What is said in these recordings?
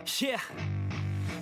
Yeah,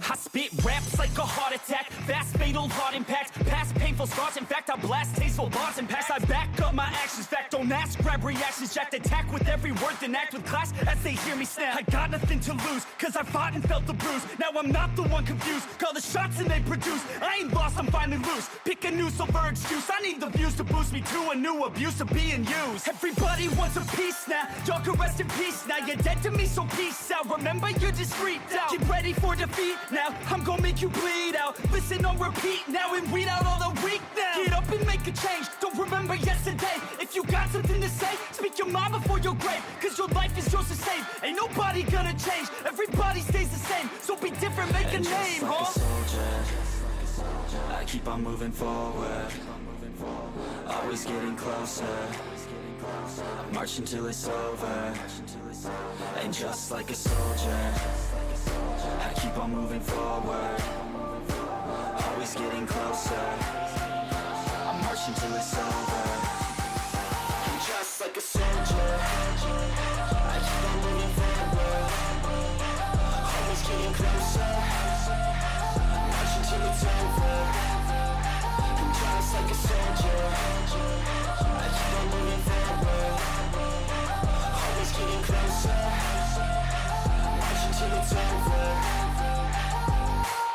I spit raps like a heart attack, fast fatal heart impact, past painful scars. In fact, I blast tasteful bars and pass. I back up my actions, fact don't ask, grab reactions, jacked attack with every word, then act with class as they hear me snap. I got nothing to lose, cause I fought and felt the bruise. Now I'm not the one confused, call the shots and they produce. I ain't lost, I'm finally loose, pick a new silver excuse. I need the views to boost me to a new abuse of being used. Everybody wants a piece now, y'all can rest in peace now. You're dead to me, so peace out, remember you're just freaked out. Get ready for defeat now, I'm gonna make you bleed out. Listen on repeat now and weed out all the weak now. Get up and make a change, don't remember yesterday. If you got something to say, speak your mind before your grave. Cause your life is yours to save, ain't nobody gonna change. Everybody stays the same, so be different, make and a name, like huh? a soldier, I keep on moving forward, always getting closer. I march until it's over. And just like a soldier, I keep on moving forward, always getting closer. I march until it's over. And just like a soldier, I keep on moving forward, always getting closer. I march until it's over. And just like a soldier, I keep on moving forward, always getting closer. March until it's over.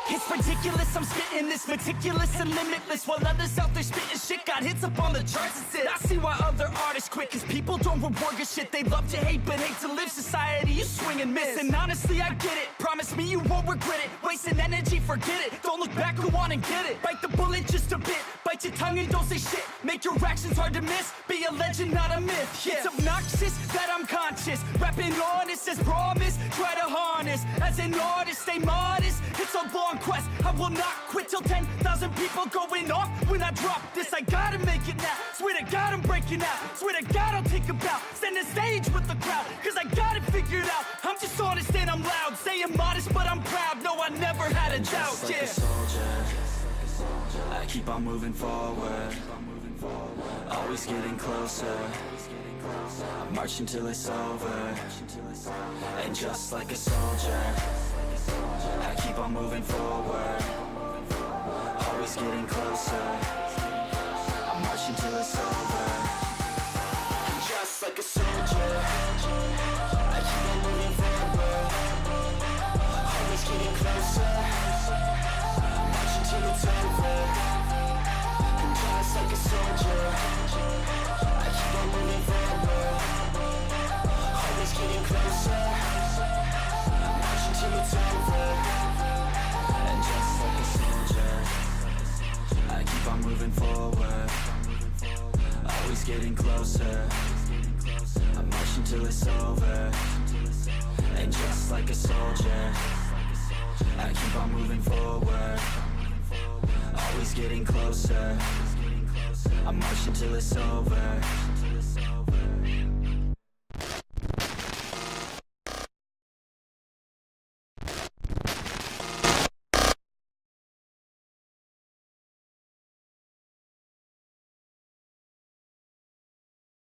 It's ridiculous, I'm spitting this meticulous and limitless, while others out there spitting shit got hits up on the charts and shit. I see why other artists quit, cause people don't reward your shit. They love to hate but hate to live. Society, you swing and miss. And honestly, I get it, promise me you won't regret it. Wasting energy, forget it, don't look back, go on and get it. Bite the bullet just a bit, bite your tongue and don't say shit. Make your actions hard to miss, be a legend, not a myth. Yeah. It's obnoxious that I'm conscious, rapping honest as promise. Try to harness, as an artist, stay modest. It's a long quest, I will not quit till 10,000 people going off when I drop this. I gotta make it now, swear to God I'm breaking out. Swear to God I'll take a bow, stand the stage with the crowd, cause I got it figured out. I'm just honest and I'm loud, saying modest but I'm proud. No, I never had a doubt, like yeah. a soldier, I keep on moving forward, always getting closer. I march until it's over. And just like a soldier, I keep on moving forward, always getting closer. I march until it's over. And just like a soldier, I keep on moving forward, always getting closer. I march until it's over. And just like a soldier, I keep on moving forward, always getting closer. I march until it's over. And just like a soldier, I keep on moving forward, always getting closer. I march until it's over. And just like a soldier, I keep on moving forward, always getting closer. I march until it's over.